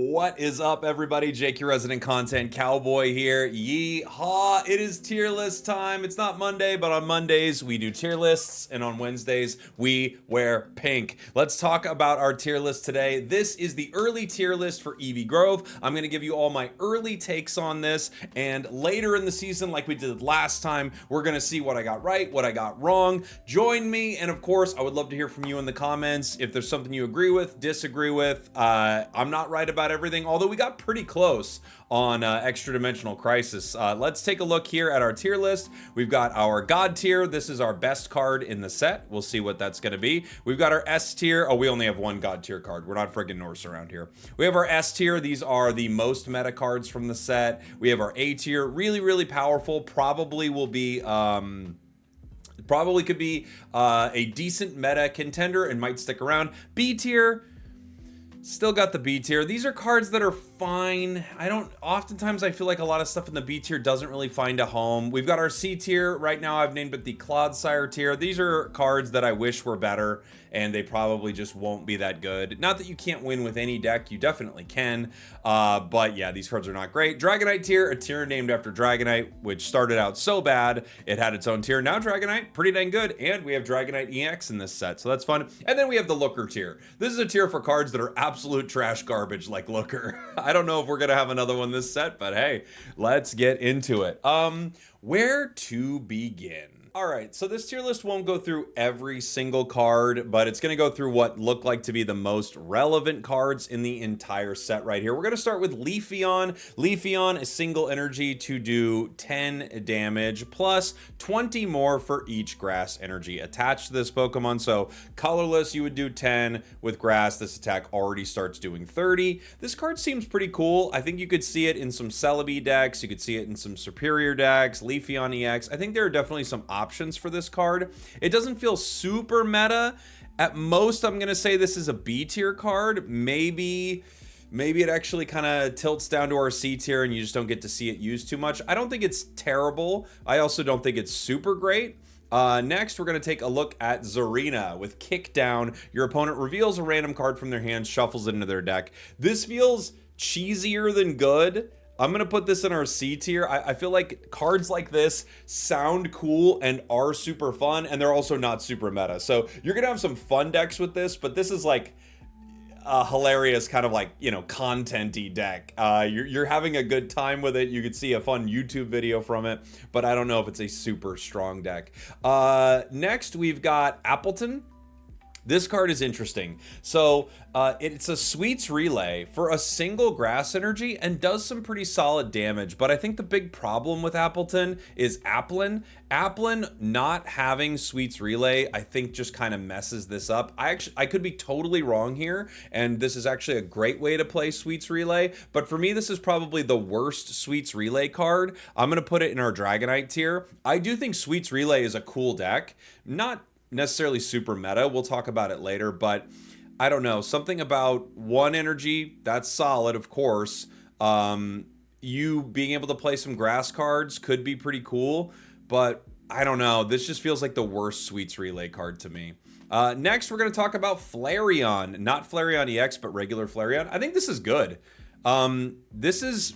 What is up, everybody? Jake, your resident content cowboy here. Yeehaw! It is tier list time. It's not Monday, but on Mondays we do tier lists, and on Wednesdays we wear pink. Let's talk about our tier list today. This is the early tier list for Eevee Grove. I'm going to give you all my early takes on this, and later in the season, like we did last time, we're going to see what I got right, what I got wrong. Join me, and of course, I would love to hear from you in the comments if there's something you agree with, disagree with. I'm not right about everything, although we got pretty close on Extra Dimensional Crisis. Let's take a look here at our tier list. We've got our God tier. This is our best card in the set. We'll see what that's going to be. We've got our S tier. Oh, we only have one God tier card. We're not friggin' Norse around here. We have our S tier. These are the most meta cards from the set. We have our A tier. Really, really powerful. Probably will be... probably could be a decent meta contender and might stick around. B tier. Still got the B tier. These are cards that are fine. Oftentimes I feel like a lot of stuff in the B tier doesn't really find a home. We've got our C tier. Right now I've named it the Clodsire tier. These are cards that I wish were better, and they probably just won't be that good. Not that you can't win with any deck, you definitely can. But yeah, these cards are not great. Dragonite tier, a tier named after Dragonite, which started out so bad, it had its own tier. Now Dragonite, pretty dang good. And we have Dragonite EX in this set, so that's fun. And then we have the Looker tier. This is a tier for cards that are absolute trash garbage like Looker. I don't know if we're gonna have another one this set, but hey, let's get into it. Where to begin? All right, so this tier list won't go through every single card, but it's going to go through what look like to be the most relevant cards in the entire set right here. We're going to start with Leafeon. Leafeon is single energy to do 10 damage, plus 20 more for each grass energy attached to this Pokemon. So colorless, you would do 10. With grass, this attack already starts doing 30. This card seems pretty cool. I think you could see it in some Celebi decks. You could see it in some Superior decks, Leafeon EX. I think there are definitely some options for this card. It doesn't feel super meta. At most, I'm gonna say this is a B tier card. Maybe it actually kind of tilts down to our C tier and you just don't get to see it used too much. I don't think it's terrible. I also don't think it's super great. Next, we're going to take a look at Zarina with Kick Down. Your opponent reveals a random card from their hand, shuffles it into their deck. This feels cheesier than good. I'm going to put this in our C tier. I feel like cards like this sound cool and are super fun, and they're also not super meta. So you're going to have some fun decks with this, but this is like a hilarious kind of like, you know, content-y deck. You're having a good time with it. You could see a fun YouTube video from it, but I don't know if it's a super strong deck. Next, we've got Appleton. This card is interesting. So it's a Sweets Relay for a single grass energy and does some pretty solid damage. But I think the big problem with Appleton is Applin. Applin not having Sweets Relay, I think just kind of messes this up. I could be totally wrong here, and this is actually a great way to play Sweets Relay. But for me, this is probably the worst Sweets Relay card. I'm going to put it in our Dragonite tier. I do think Sweets Relay is a cool deck. Not necessarily super meta, we'll talk about it later, but I don't know, something about one energy, that's solid, of course. You being able to play some grass cards could be pretty cool, but I don't know, this just feels like the worst Sweets Relay card to me. Next, we're going to talk about Flareon, not Flareon EX, but regular Flareon. I think this is good. This is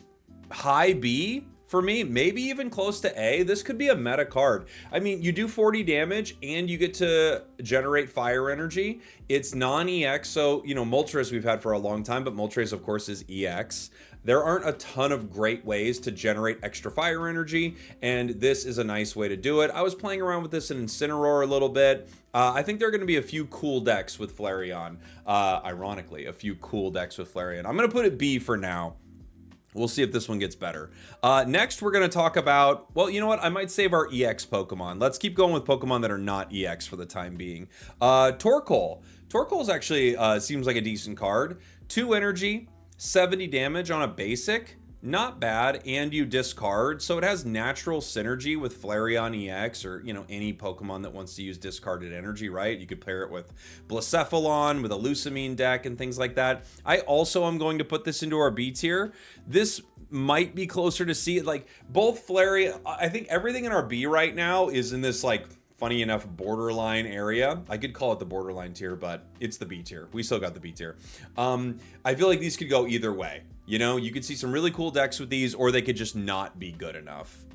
high B for me, maybe even close to A. This could be a meta card. I mean, you do 40 damage and you get to generate fire energy. It's non-EX, so, you know, Moltres we've had for a long time, but Moltres, of course, is EX. There aren't a ton of great ways to generate extra fire energy, and this is a nice way to do it. I was playing around with this in Incineroar a little bit. I think there are going to be a few cool decks with Flareon. Ironically, a few cool decks with Flareon. I'm going to put it B for now. We'll see if this one gets better. Next, we're going to talk about, well, you know what? I might save our EX Pokemon. Let's keep going with Pokemon that are not EX for the time being. Torkoal. Torkoal's actually seems like a decent card. 2 energy, 70 damage on a basic. Not bad, and you discard, so it has natural synergy with Flareon EX, or, you know, any Pokemon that wants to use discarded energy, right? You could pair it with Blacephalon, with a Lusamine deck, and things like that. I also am going to put this into our B tier. This might be closer to C. Like, both Flareon, I think everything in our B right now is in this, like, funny enough, borderline area. I could call it the borderline tier, but it's the B tier. We still got the B tier. I feel like these could go either way. You know, you could see some really cool decks with these, or they could just not be good enough.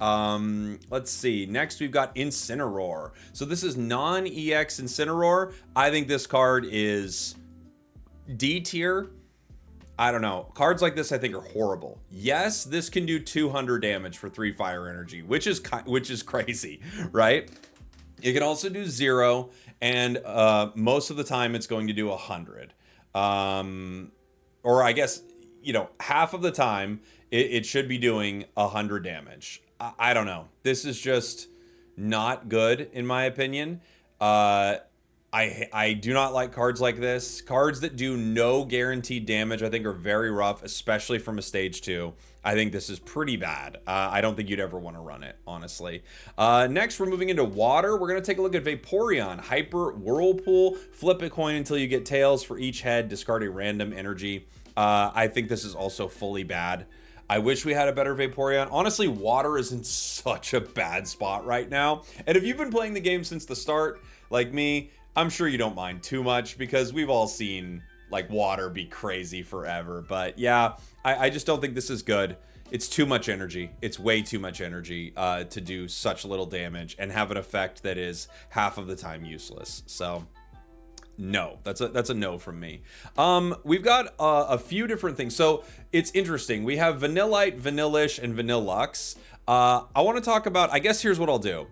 Let's see. Next, we've got Incineroar. So this is non-EX Incineroar. I think this card is D tier. I don't know. Cards like this, I think, are horrible. Yes, this can do 200 damage for 3 fire energy, which is crazy, right? It can also do 0, and most of the time, it's going to do 100. Or I guess, you know, half of the time it should be doing 100 damage. I don't know. This is just not good in my opinion. I do not like cards like this. Cards that do no guaranteed damage I think are very rough, especially from a stage 2. I think this is pretty bad. I don't think you'd ever want to run it, honestly. Next, we're moving into water. We're going to take a look at Vaporeon. Hyper Whirlpool. Flip a coin until you get tails. For each head, discard a random energy. I think this is also fully bad. I wish we had a better Vaporeon. Honestly, water is in such a bad spot right now. And if you've been playing the game since the start, like me, I'm sure you don't mind too much because we've all seen like water be crazy forever. But yeah, I just don't think this is good. It's too much energy. It's way too much energy to do such little damage and have an effect that is half of the time useless. So no, that's a no from me. We've got a few different things. So it's interesting. We have Vanillite, Vanillish, and Vanillux. I want to talk about, I guess here's what I'll do.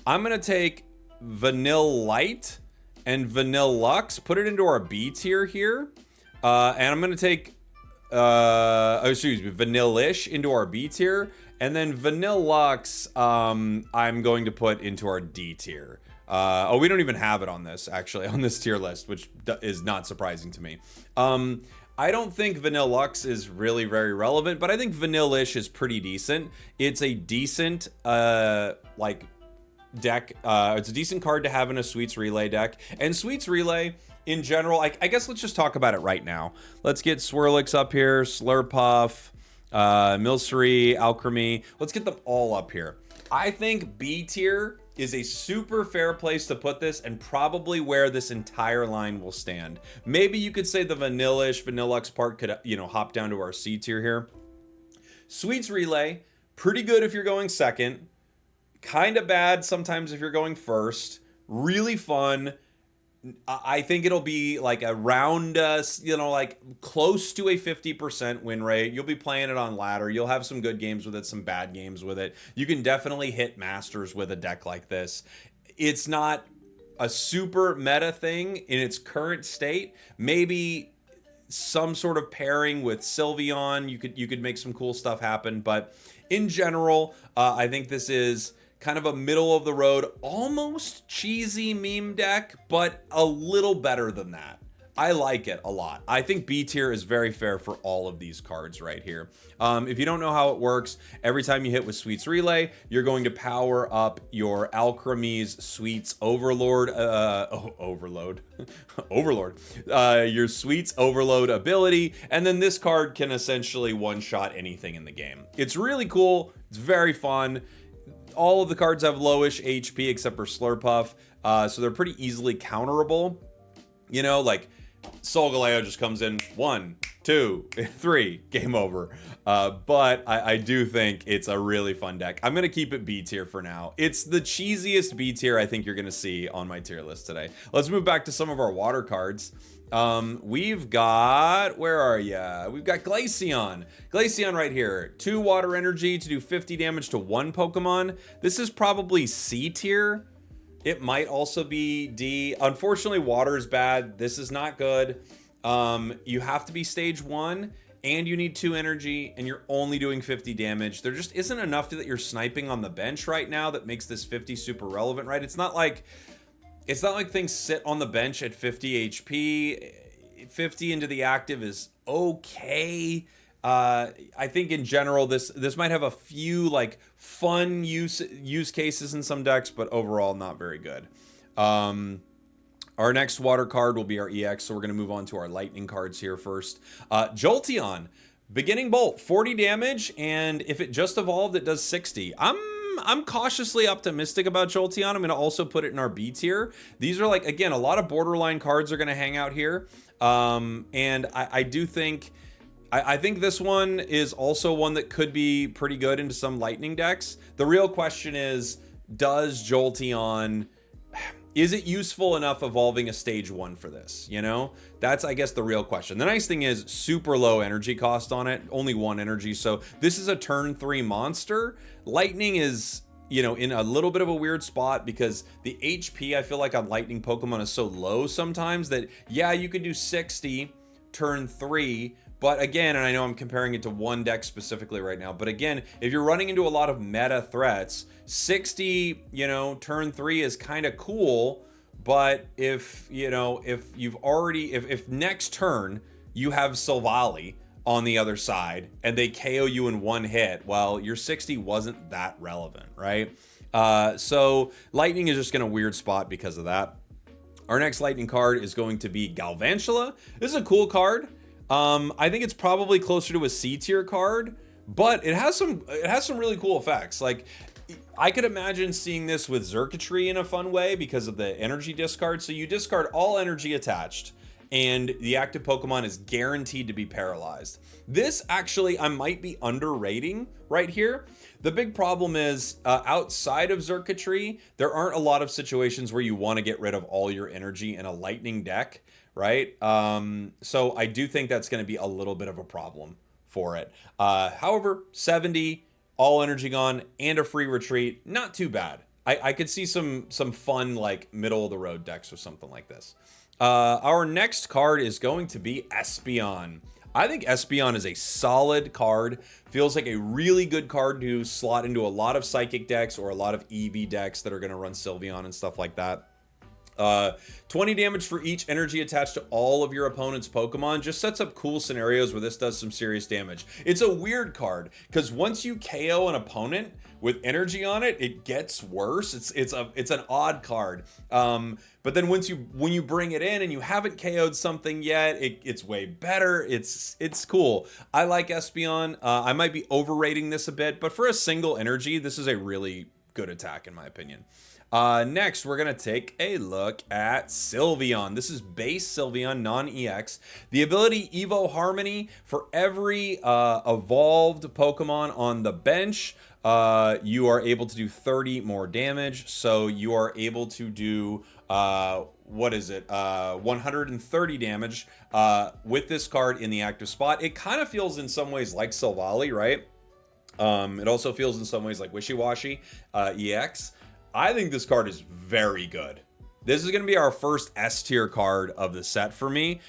I'm going to take Vanillite and Vanillux, put it into our B tier here. And I'm going to take, Vanillish into our B tier. And then Vanillux, I'm going to put into our D tier. We don't even have it on this, actually, on this tier list, which is not surprising to me. I don't think Vanillux is really very relevant, but I think Vanillish is pretty decent. It's a decent, like, deck. It's a decent card to have in a Sweets Relay deck. And Sweets Relay, in general, I guess let's just talk about it right now. Let's get Swirlix up here, Slurpuff, Milcery, Alchemy. Let's get them all up here. I think B tier is a super fair place to put this and probably where this entire line will stand. Maybe you could say the Vanillish, Vanillux part could, you know, hop down to our C tier here. Sweets Relay, pretty good if you're going second. Kind of bad sometimes if you're going first. Really fun. I think it'll be like around us, you know, like close to a 50% win rate. You'll be playing it on ladder. You'll have some good games with it, some bad games with it. You can definitely hit masters with a deck like this. It's not a super meta thing in its current state. Maybe some sort of pairing with Sylveon, you could make some cool stuff happen. But in general, I think this is kind of a middle of the road, almost cheesy meme deck, but a little better than that. I like it a lot. I think B tier is very fair for all of these cards right here. If you don't know how it works, every time you hit with Sweets Relay, you're going to power up your Alchemy's Sweets Overlord, Overload, your Sweets Overload ability, and then this card can essentially one-shot anything in the game. It's really cool. It's very fun. All of the cards have lowish HP except for Slurpuff, so they're pretty easily counterable. You know, like Solgaleo just comes in 1, 2, 3, game over. But I do think it's a really fun deck. I'm going to keep it B tier for now. It's the cheesiest B tier I think you're going to see on my tier list today. Let's move back to some of our water cards. We've got, where are ya? We've got Glaceon. Glaceon right here. 2 water energy to do 50 damage to 1 Pokemon. This is probably C tier. It might also be D. Unfortunately, water is bad. This is not good. You have to be stage 1 and you need 2 energy and you're only doing 50 damage. There just isn't enough that you're sniping on the bench right now that makes this 50 super relevant, right? It's not like things sit on the bench at 50 HP. 50 into the active is okay. I think in general, this might have a few like fun use cases in some decks, but overall not very good. Our next water card will be our EX, so we're going to move on to our lightning cards here first. Jolteon, beginning bolt, 40 damage, and if it just evolved, it does 60. I'm I'm cautiously optimistic about Jolteon. I'm going to also put it in our B tier. These are like, again, a lot of borderline cards are going to hang out here. And I do think, I think this one is also one that could be pretty good into some lightning decks. The real question is, does Jolteon, is it useful enough evolving a stage 1 for this? You know, that's, I guess, the real question. The nice thing is super low energy cost on it, only 1 energy. So this is a turn 3 monster. Lightning is, you know, in a little bit of a weird spot because the HP I feel like on lightning Pokemon is so low sometimes that, yeah, you could do 60 turn 3. But again, and I know I'm comparing it to one deck specifically right now, but again, if you're running into a lot of meta threats, 60, you know, turn 3 is kind of cool. But if, you know, if you've already, if next turn you have Silvally on the other side and they KO you in 1 hit, well, your 60 wasn't that relevant, right? So lightning is just in a weird spot because of that. Our next lightning card is going to be Galvantula. This is a cool card. I think it's probably closer to a C tier card, but it has some really cool effects. Like, I could imagine seeing this with Xurkitree in a fun way because of the energy discard. So you discard all energy attached, and the active Pokemon is guaranteed to be paralyzed. This actually, I might be underrating right here. The big problem is outside of Xurkitree, there aren't a lot of situations where you want to get rid of all your energy in a lightning deck, right? So I do think that's going to be a little bit of a problem for it. However, 70, all energy gone, and a free retreat, not too bad. I could see some fun, like, middle of the road decks with something like this. Our next card is going to be Espeon. I think Espeon is a solid card. Feels like a really good card to slot into a lot of Psychic decks or a lot of Eevee decks that are going to run Sylveon and stuff like that. 20 damage for each energy attached to all of your opponent's Pokemon just sets up cool scenarios where this does some serious damage. It's a weird card because once you KO an opponent with energy on it, it gets worse. It's an odd card. But then when you bring it in and you haven't KO'd something yet, it's way better. It's cool. I like Espeon. I might be overrating this a bit, but for a single energy, this is a really good attack in my opinion. Next, we're going to take a look at Sylveon. This is base Sylveon, non-EX. The ability Evo Harmony, for every evolved Pokemon on the bench, you are able to do 30 more damage. So you are able to do, 130 damage with this card in the active spot. It kind of feels in some ways like Silvally, right? It also feels in some ways like Wishy-Washy EX. I think this card is very good. This is going to be our first S tier card of the set for me.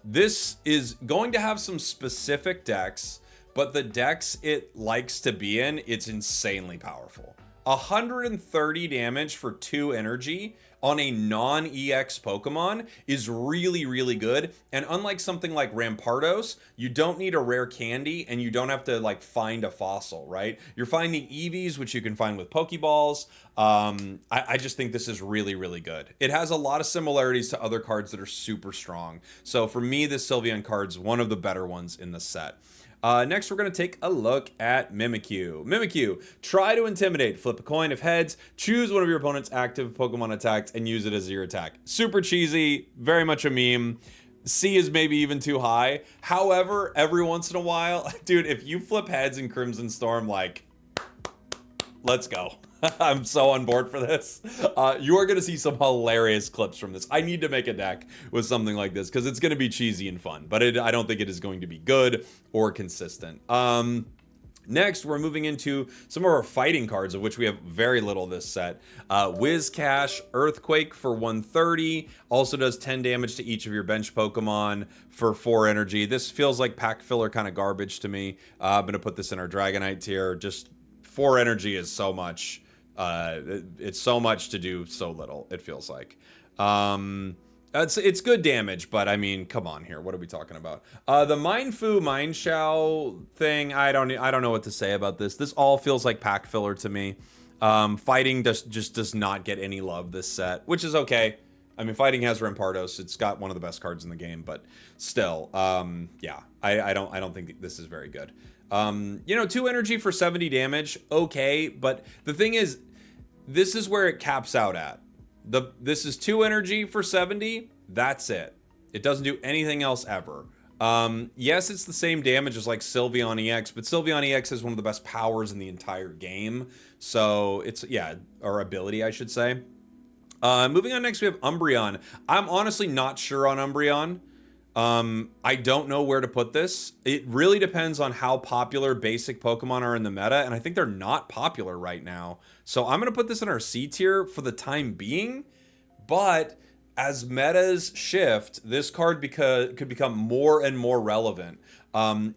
This is going to have some specific decks, but the decks it likes to be in, it's insanely powerful. 130 damage for 2 energy on a non-EX Pokemon is really, really good. And unlike something like Rampardos, you don't need a rare candy and you don't have to like find a fossil, right? You're finding Eevees, which you can find with Pokeballs. I just think this is really, really good. It has a lot of similarities to other cards that are super strong. So for me, this Sylveon card's one of the better ones in the set. Next, we're going to take a look at Mimikyu. Mimikyu, try to intimidate. Flip a coin. If heads, choose one of your opponent's active Pokemon attacks and use it as your attack. Super cheesy, very much a meme. C is maybe even too high. However, every once in a while, dude, if you flip heads in Crimson Storm, like, let's go. I'm so on board for this. You are going to see some hilarious clips from this. I need to make a deck with something like this because it's going to be cheesy and fun, but I don't think it is going to be good or consistent. Next, we're moving into some of our fighting cards, of which we have very little this set. Whiscash, Earthquake for 130, also does 10 damage to each of your bench Pokemon for 4 energy. This feels like pack filler kind of garbage to me. I'm going to put this in our Dragonite tier. Just 4 energy is so much. It's so much to do so little, it feels like. It's good damage, but I mean, come on here. What are we talking about? The Mindfu Mindshao thing, I don't know what to say about this. This all feels like pack filler to me. Fighting just does not get any love this set, which is okay. I mean, fighting has Rampardos. It's got one of the best cards in the game, but still, yeah, I don't think this is very good. You know, 2 energy for 70 damage, okay, but the thing is, this is where it caps out at. This is 2 energy for 70. That's it. It doesn't do anything else ever. Yes, it's the same damage as like Sylveon EX, but Sylveon EX has one of the best powers in the entire game. So it's, yeah, or ability, I should say. Moving on next, we have Umbreon. I'm honestly not sure on Umbreon. I don't know where to put this. It really depends on how popular basic Pokemon are in the meta, and I think they're not popular right now. So I'm going to put this in our C tier for the time being, but as metas shift, this card could become more and more relevant.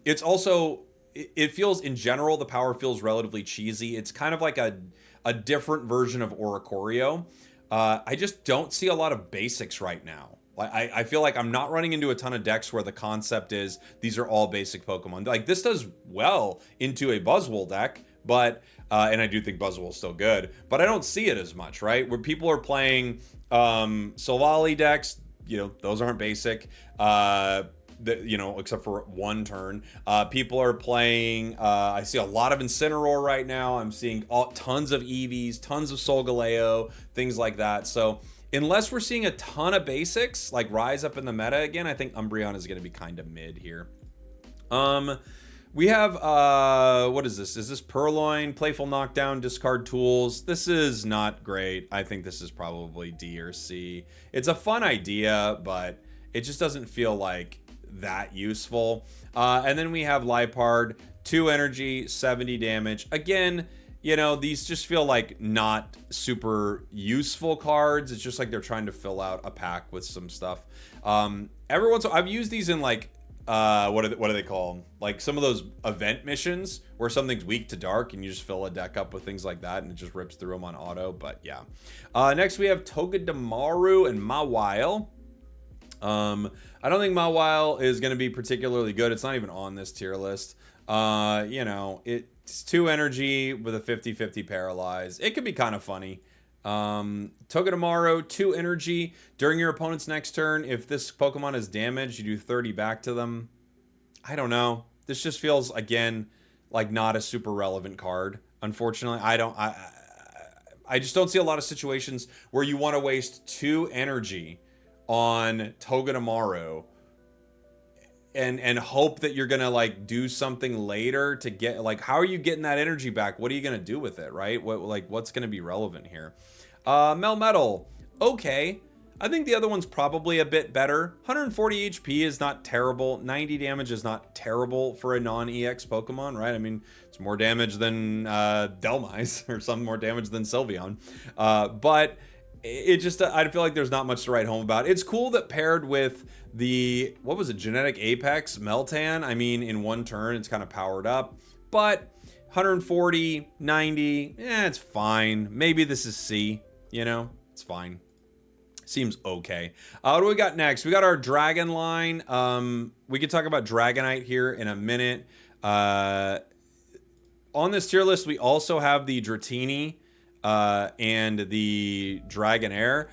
It's also, it feels, in general, the power feels relatively cheesy. It's kind of like a different version of Oricorio. I just don't see a lot of basics right now. I feel like I'm not running into a ton of decks where the concept is these are all basic Pokemon. Like, this does well into a Buzzwole deck, but and I do think Buzzwole's still good, but I don't see it as much, right? Where people are playing Solali decks, you know, those aren't basic. You know, except for one turn. People are playing, I see a lot of Incineroar right now. I'm seeing tons of Eevees, tons of Solgaleo, things like that. So unless we're seeing a ton of basics, like rise up in the meta again, I think Umbreon is going to be kind of mid here. We have, what is this? Is this Purloin? Playful Knockdown, discard tools. This is not great. I think this is probably D or C. It's a fun idea, but it just doesn't feel like that useful. And then we have Liepard, 2 energy, 70 damage. Again, you know, these just feel like not super useful cards. It's just like they're trying to fill out a pack with some stuff. Every once in a while, I've used these in like what do they call them? Like some of those event missions where something's weak to dark and you just fill a deck up with things like that and it just rips through them on auto. But yeah. Next we have Togedemaru and Mawile. I don't think Mawile is going to be particularly good. It's not even on this tier list. You know, it's 2 energy with a 50-50 paralyze. It could be kind of funny. Togedemaru, 2 energy. During your opponent's next turn, if this Pokemon is damaged, you do 30 back to them. I don't know. This just feels, again, like not a super relevant card. Unfortunately, I just don't see a lot of situations where you want to waste 2 energy on Togedemaru and hope that you're gonna like do something later to get, like, how are you getting that energy back? What are you gonna do with it, right? What's gonna be relevant here? Melmetal, okay. I think the other one's probably a bit better. 140 HP is not terrible. 90 damage is not terrible for a non-EX Pokemon, right? I mean, it's more damage than Delmise, or some more damage than Sylveon. But it just, I feel like there's not much to write home about. It's cool that paired with the, what was it, Genetic Apex Meltan, I mean, in one turn, it's kind of powered up. But 140, 90, it's fine. Maybe this is C, you know? It's fine. Seems okay. What do we got next? We got our Dragon line. We could talk about Dragonite here in a minute. On this tier list, we also have the Dratini and the Dragonair.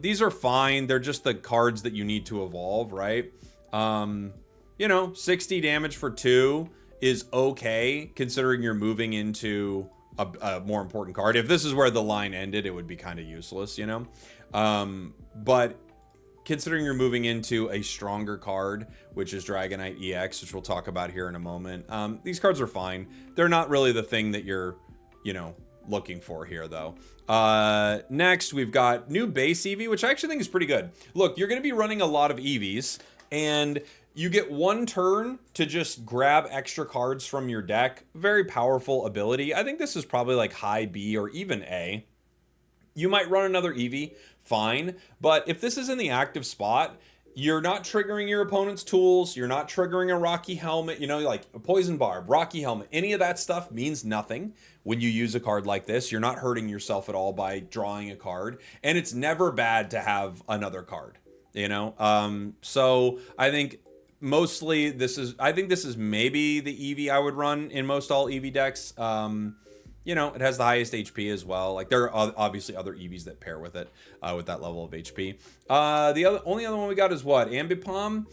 These are fine. They're just the cards that you need to evolve, right? You know, 60 damage for 2 is okay, considering you're moving into a more important card. If this is where the line ended, it would be kind of useless, you know? But considering you're moving into a stronger card, which is Dragonite EX, which we'll talk about here in a moment, these cards are fine. They're not really the thing that you're, you know, looking for here, though. Next, we've got new base Eevee, which I actually think is pretty good. Look, you're going to be running a lot of Eevees, and you get 1 turn to just grab extra cards from your deck. Very powerful ability. I think this is probably like high B or even A. You might run another Eevee, fine. But if this is in the active spot, you're not triggering your opponent's tools. You're not triggering a Rocky Helmet, you know, like a Poison Barb, Rocky Helmet. Any of that stuff means nothing when you use a card like this. You're not hurting yourself at all by drawing a card. And it's never bad to have another card, you know? So I think mostly I think this is maybe the Eevee I would run in most all Eevee decks. you know, it has the highest HP as well. Like there are obviously other Eevees that pair with it with that level of HP. The only other one we got is what? Ambipom.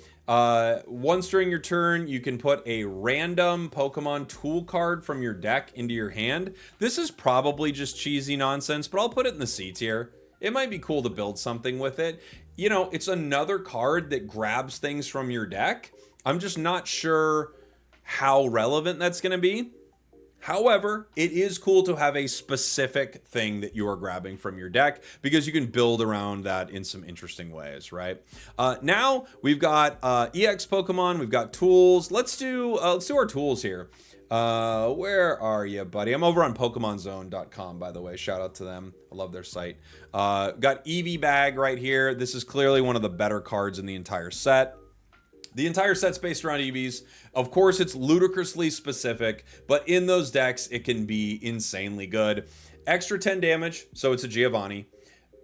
Once during your turn, you can put a random Pokemon tool card from your deck into your hand. This is probably just cheesy nonsense, but I'll put it in the C tier. It might be cool to build something with it. You know, it's another card that grabs things from your deck. I'm just not sure how relevant that's going to be. However, it is cool to have a specific thing that you are grabbing from your deck because you can build around that in some interesting ways, right? Now we've got EX Pokemon, we've got tools. Let's do our tools here. Where are you, buddy? I'm over on PokemonZone.com, by the way. Shout out to them. I love their site. Got Eevee Bag right here. This is clearly one of the better cards in the entire set. The entire set's based around Eevees. Of course, it's ludicrously specific, but in those decks, it can be insanely good. Extra 10 damage, so it's a Giovanni.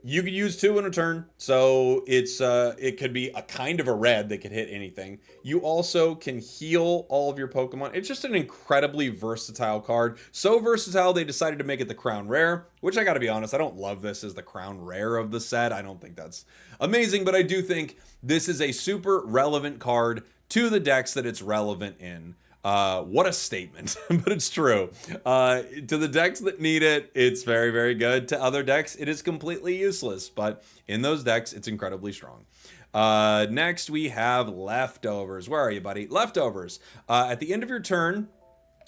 You could use 2 in a turn, so it could be a kind of a red that could hit anything. You also can heal all of your Pokemon. It's just an incredibly versatile card. So versatile, they decided to make it the Crown Rare, which I gotta be honest, I don't love this as the Crown Rare of the set. I don't think that's amazing, but I do think this is a super relevant card to the decks that it's relevant in. What a statement, but it's true. To the decks that need it, it's very, very good. To other decks, it is completely useless, but in those decks, it's incredibly strong. Next, we have Leftovers. Where are you, buddy? Leftovers. At the end of your turn,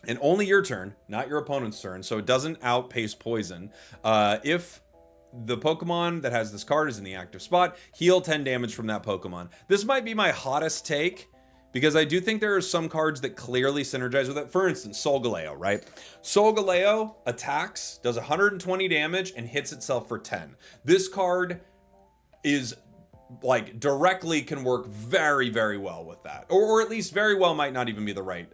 and only your turn, not your opponent's turn, so it doesn't outpace poison. If the Pokemon that has this card is in the active spot, heal 10 damage from that Pokemon. This might be my hottest take, because I do think there are some cards that clearly synergize with it. For instance, Solgaleo, right? Solgaleo attacks, does 120 damage, and hits itself for 10. This card is, like, directly can work very, very well with that. Or at least very well might not even be the right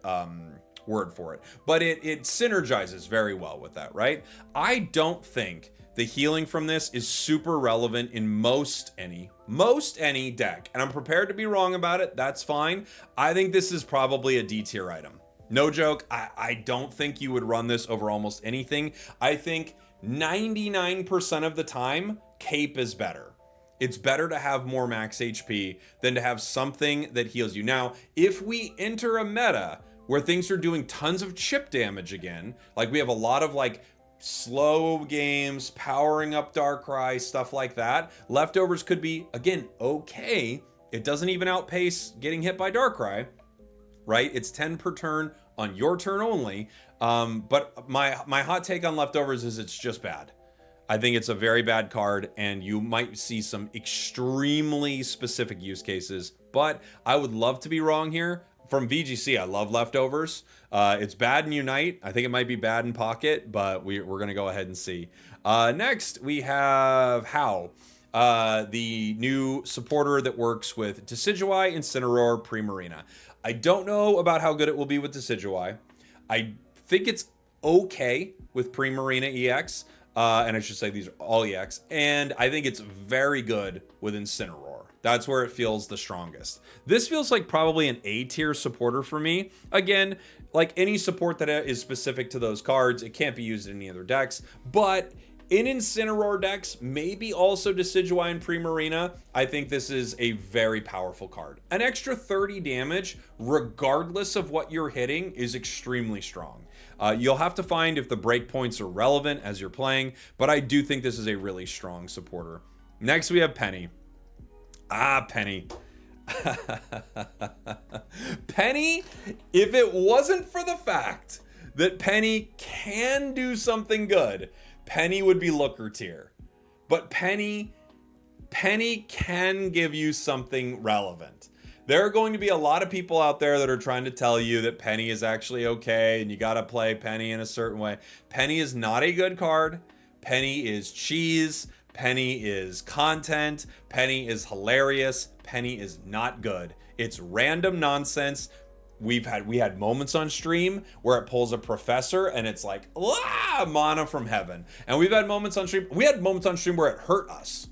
word for it. But it synergizes very well with that, right? I don't think the healing from this is super relevant in most any deck. And I'm prepared to be wrong about it. That's fine. I think this is probably a D tier item. No joke. I don't think you would run this over almost anything. I think 99% of the time, Cape is better. It's better to have more max HP than to have something that heals you. Now, if we enter a meta where things are doing tons of chip damage again, like we have a lot of like slow games, powering up Darkrai, stuff like that, Leftovers could be, again, okay. It doesn't even outpace getting hit by Darkrai, right? It's 10 per turn on your turn only. But my hot take on Leftovers is it's just bad. I think it's a very bad card, and you might see some extremely specific use cases, but I would love to be wrong here. From VGC, I love Leftovers. It's bad in Unite. I think it might be bad in Pocket, but we're going to go ahead and see. Next, we have How, the new supporter that works with Decidueye, Incineroar, Primarina. I don't know about how good it will be with Decidueye. I think it's okay with Primarina EX, and I should say these are all EX, and I think it's very good with Incineroar. That's where it feels the strongest. This feels like probably an A tier supporter for me. Again, like any support that is specific to those cards, it can't be used in any other decks. But in Incineroar decks, maybe also Decidueye and Primarina, I think this is a very powerful card. An extra 30 damage, regardless of what you're hitting, is extremely strong. You'll have to find if the breakpoints are relevant as you're playing, but I do think this is a really strong supporter. Next, we have Penny. Penny. Penny, if it wasn't for the fact that Penny can do something good, Penny would be looker tier. But Penny can give you something relevant. There are going to be a lot of people out there that are trying to tell you that Penny is actually okay and you got to play Penny in a certain way. Penny is not a good card. Penny is cheese. Penny is content. Penny is hilarious. Penny is not good. It's random nonsense. We had moments on stream where it pulls a professor and it's like, mana from heaven. And we've had moments on stream. We had moments on stream where it hurt us,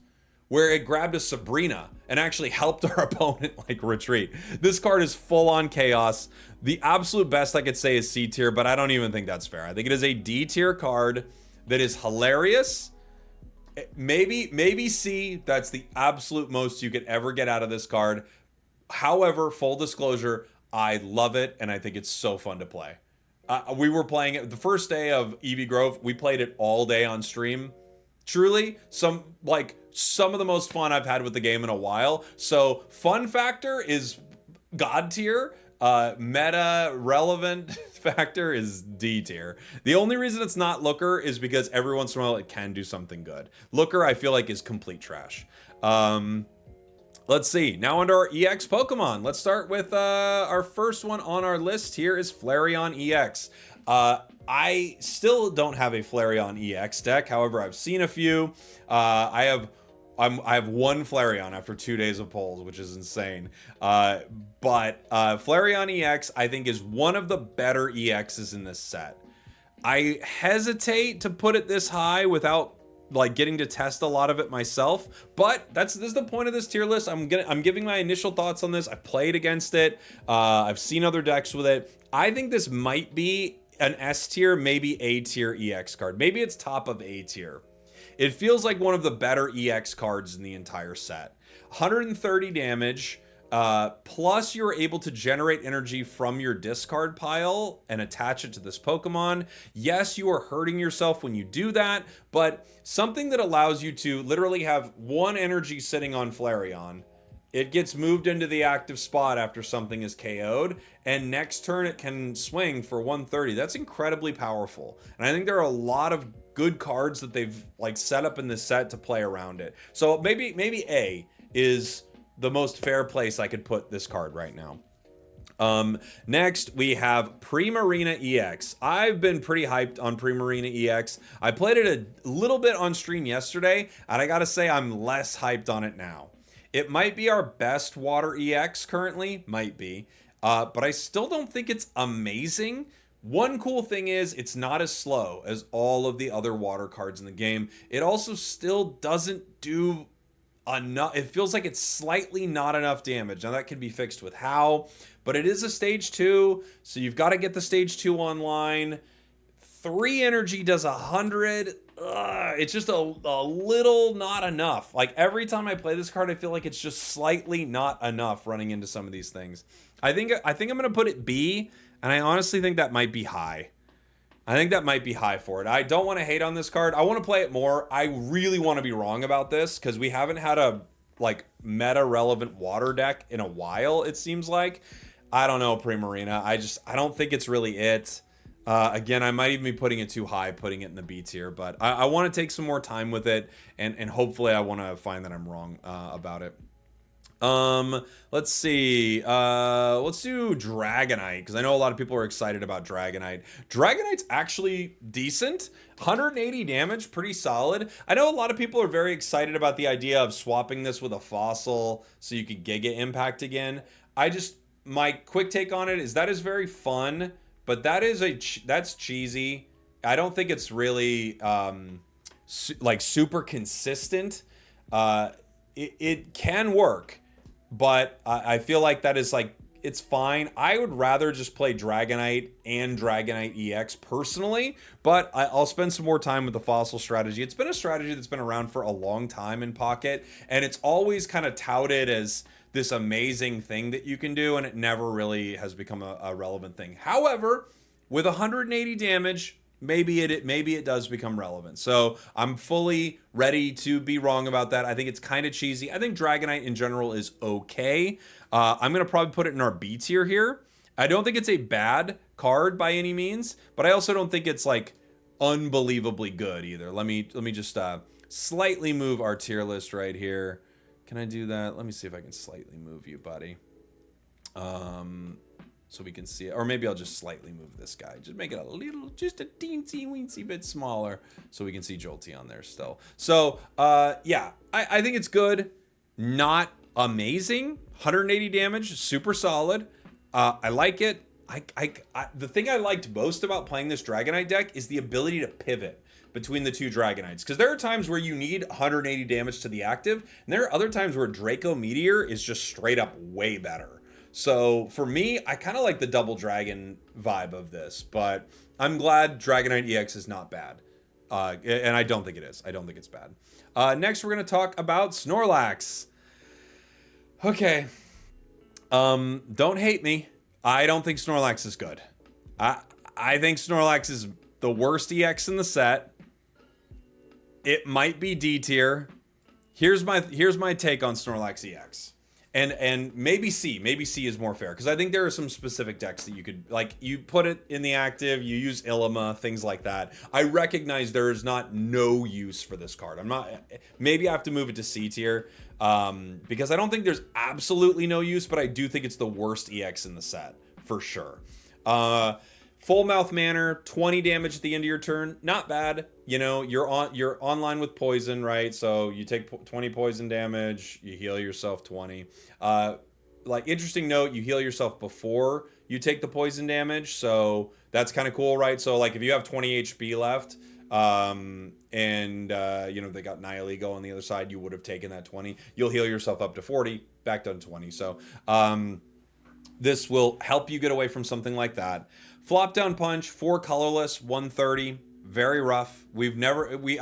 where it grabbed a Sabrina and actually helped our opponent like retreat. This card is full on chaos. The absolute best I could say is C tier, but I don't even think that's fair. I think it is a D tier card that is hilarious. Maybe C. That's the absolute most you could ever get out of this card. However, full disclosure, I love it and I think it's so fun to play. We were playing it the first day of Eevee Grove. We played it all day on stream. Truly, some of the most fun I've had with the game in a while. So fun factor is God tier. Meta relevant factor is D tier. The only reason it's not Looker is because every once in a while it can do something good. Looker, I feel like, is complete trash. Let's see. Now onto our EX Pokemon. Let's start with our first one on our list here is Flareon EX. I still don't have a Flareon EX deck. However, I've seen a few. I have one Flareon after 2 days of polls, which is insane. But Flareon EX, I think, is one of the better EXs in this set. I hesitate to put it this high without like getting to test a lot of it myself, but this is the point of this tier list. I'm giving my initial thoughts on this. I've played against it. I've seen other decks with it. I think this might be an S tier, maybe A tier EX card. Maybe it's top of A tier. It feels like one of the better EX cards in the entire set. 130 damage, plus you're able to generate energy from your discard pile and attach it to this Pokemon. Yes, you are hurting yourself when you do that, but something that allows you to literally have one energy sitting on Flareon. It gets moved into the active spot after something is KO'd, and next turn it can swing for 130. That's incredibly powerful. And I think there are a lot of good cards that they've like set up in this set to play around it. So maybe A is the most fair place I could put this card right now. Next we have Primarina EX. I've been pretty hyped on Primarina EX. I played it a little bit on stream yesterday, and I gotta say I'm less hyped on it now. It might be our best water EX currently, might be, but I still don't think it's amazing. One cool thing is it's not as slow as all of the other water cards in the game. It also still doesn't do enough. It feels like it's slightly not enough damage. Now that can be fixed with how, but it is a stage 2, so you've got to get the stage 2 online. 3 energy does 100. It's just a little not enough. Like every time I play this card, I feel like it's just slightly not enough running into some of these things. I think I'm gonna put it B, and I honestly think that might be high. I think that might be high for it. I don't want to hate on this card. I want to play it more. I really want to be wrong about this because we haven't had a like meta relevant water deck in a while, it seems like. I don't know, Primarina. I don't think it's really it. Again, I might even be putting it too high, putting it in the B tier, but I want to take some more time with it, and hopefully I want to find that I'm wrong about it. Let's see. Let's do Dragonite, because I know a lot of people are excited about Dragonite. Dragonite's actually decent. 180 damage, pretty solid. I know a lot of people are very excited about the idea of swapping this with a fossil so you could Giga Impact again. My quick take on it is that is very fun, but that's cheesy. I don't think it's really like super consistent. It can work, but I feel like that is like, it's fine. I would rather just play Dragonite and Dragonite EX personally, but I'll spend some more time with the fossil strategy. It's been a strategy that's been around for a long time in Pocket, and it's always kind of touted as this amazing thing that you can do, and it never really has become a relevant thing. However, with 180 damage, maybe it does become relevant. So I'm fully ready to be wrong about that. I think it's kind of cheesy. I think Dragonite in general is okay. I'm gonna probably put it in our B tier here. I don't think it's a bad card by any means, but I also don't think it's like unbelievably good either. Let me just slightly move our tier list right here. Can I do that? Let me see if I can slightly move you, buddy. So we can see it. Or maybe I'll just slightly move this guy. Just make it just a teensy weensy bit smaller so we can see Jolty on there still. So, yeah, I think it's good. Not amazing. 180 damage, super solid. I like it. The thing I liked most about playing this Dragonite deck is the ability to pivot between the two Dragonites. Because there are times where you need 180 damage to the active, and there are other times where Draco Meteor is just straight up way better. So for me, I kind of like the double dragon vibe of this, but I'm glad Dragonite EX is not bad. And I don't think it is. I don't think it's bad. Next, we're going to talk about Snorlax. Okay. Don't hate me. I don't think Snorlax is good. I think Snorlax is the worst EX in the set. It might be D tier. Here's my take on Snorlax EX. And maybe C is more fair, because I think there are some specific decks that you could, like, you put it in the active, you use Ilima, things like that. I recognize there is not no use for this card. Maybe I have to move it to C tier, because I don't think there's absolutely no use, but I do think it's the worst EX in the set for sure. Full Mouth Manor, 20 damage at the end of your turn, not bad. You know, you're online with poison, right? So you take 20 poison damage, you heal yourself 20. Like, interesting note, you heal yourself before you take the poison damage, so that's kind of cool, right? So like if you have 20 HP left, you know, they got Nihilego on the other side, you would have taken that 20. You'll heal yourself up to 40, back down to 20. So this will help you get away from something like that. Flop Down Punch, 4 colorless, 130. Very rough. I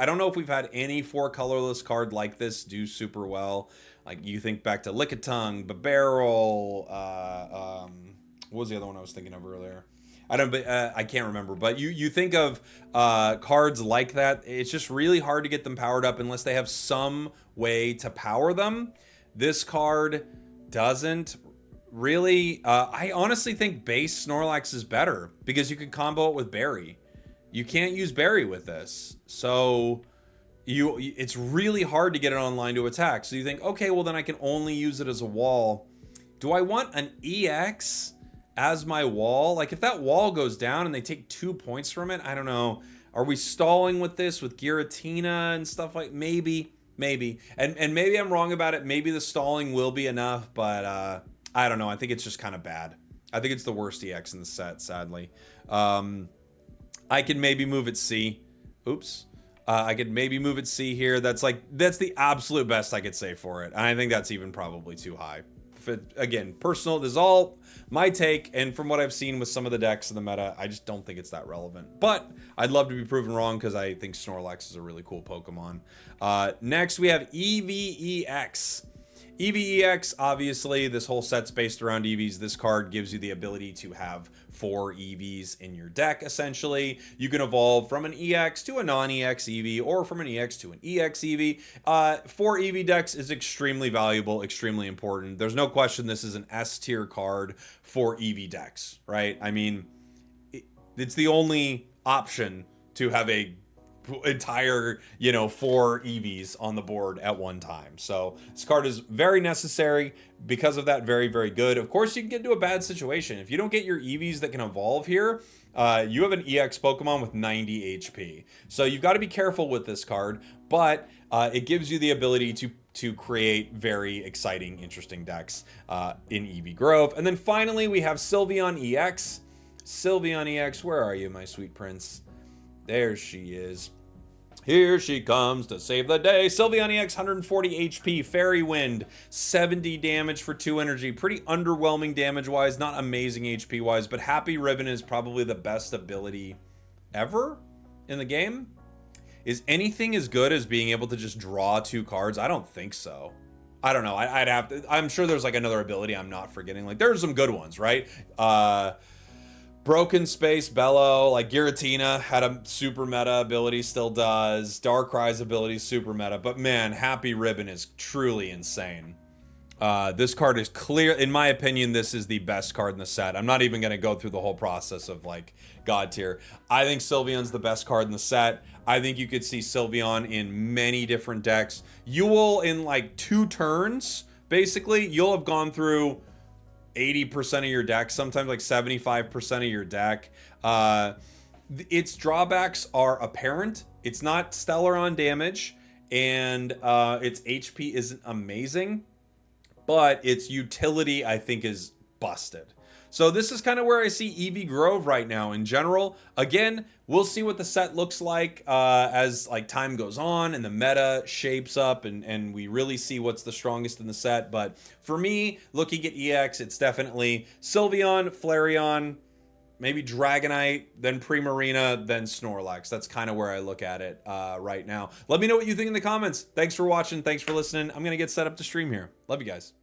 don't know if we've had any 4 colorless card like this do super well. Like, you think back to Lickitung, Barrel, what was the other one I was thinking of earlier? I can't remember, but you think of cards like that. It's just really hard to get them powered up unless they have some way to power them. This card doesn't really. I honestly think base Snorlax is better because you can combo it with Berry. You can't use Berry with this, so it's really hard to get it online to attack. So you think, okay, well then I can only use it as a wall. Do I want an EX as my wall? Like, if that wall goes down and they take 2 points from it, I don't know. Are we stalling with this with Giratina and stuff like? Maybe, and maybe I'm wrong about it. Maybe the stalling will be enough, but I don't know. I think it's just kind of bad. I think it's the worst EX in the set, sadly. I can maybe move it C. Oops. I could maybe move it C here. That's the absolute best I could say for it. And I think that's even probably too high. Again, personal, this is all my take, and from what I've seen with some of the decks in the meta, I just don't think it's that relevant. But I'd love to be proven wrong, because I think Snorlax is a really cool Pokemon. Next, we have Eevee EX. Eevee EX, obviously, this whole set's based around Eevees. This card gives you the ability to have 4 Eevees in your deck, essentially. You can evolve from an EX to a non-EX Eevee, or from an EX to an EX Eevee. 4 Eevee decks is extremely valuable, extremely important. There's no question this is an S tier card for Eevee decks, right? I mean, it's the only option to have a entire, 4 Eevees on the board at one time. So this card is very necessary. Because of that, very, very good. Of course, you can get into a bad situation. If you don't get your Eevees that can evolve here, you have an EX Pokemon with 90 HP. So you've got to be careful with this card, but it gives you the ability to create very exciting, interesting decks in Eevee Grove. And then finally, we have Sylveon EX. Sylveon EX, where are you, my sweet prince? There she is. Here she comes to save the day. Sylveon EX, 140 HP, Fairy Wind, 70 damage for 2 energy. Pretty underwhelming damage-wise, not amazing HP-wise, but Happy Ribbon is probably the best ability ever in the game. Is anything as good as being able to just draw 2 cards? I don't think so. I don't know. I'd have to. I'm sure there's like another ability I'm not forgetting. Like, there's some good ones, right? Broken Space Bellow, like Giratina had a super meta ability, still does. Darkrai's ability is super meta, but man, Happy Ribbon is truly insane. This card is clear, in my opinion, this is the best card in the set. I'm not even going to go through the whole process of like God tier. I think Sylveon's the best card in the set. I think you could see Sylveon in many different decks. You will, in like 2 turns, basically, you'll have gone through 80% of your deck, sometimes like 75% of your deck. Its drawbacks are apparent. It's not stellar on damage, and its HP isn't amazing, but its utility, I think, is busted. So this is kind of where I see Eevee Grove right now in general. Again, we'll see what the set looks like as like time goes on and the meta shapes up and we really see what's the strongest in the set. But for me, looking at EX, it's definitely Sylveon, Flareon, maybe Dragonite, then Primarina, then Snorlax. That's kind of where I look at it right now. Let me know what you think in the comments. Thanks for watching. Thanks for listening. I'm going to get set up to stream here. Love you guys.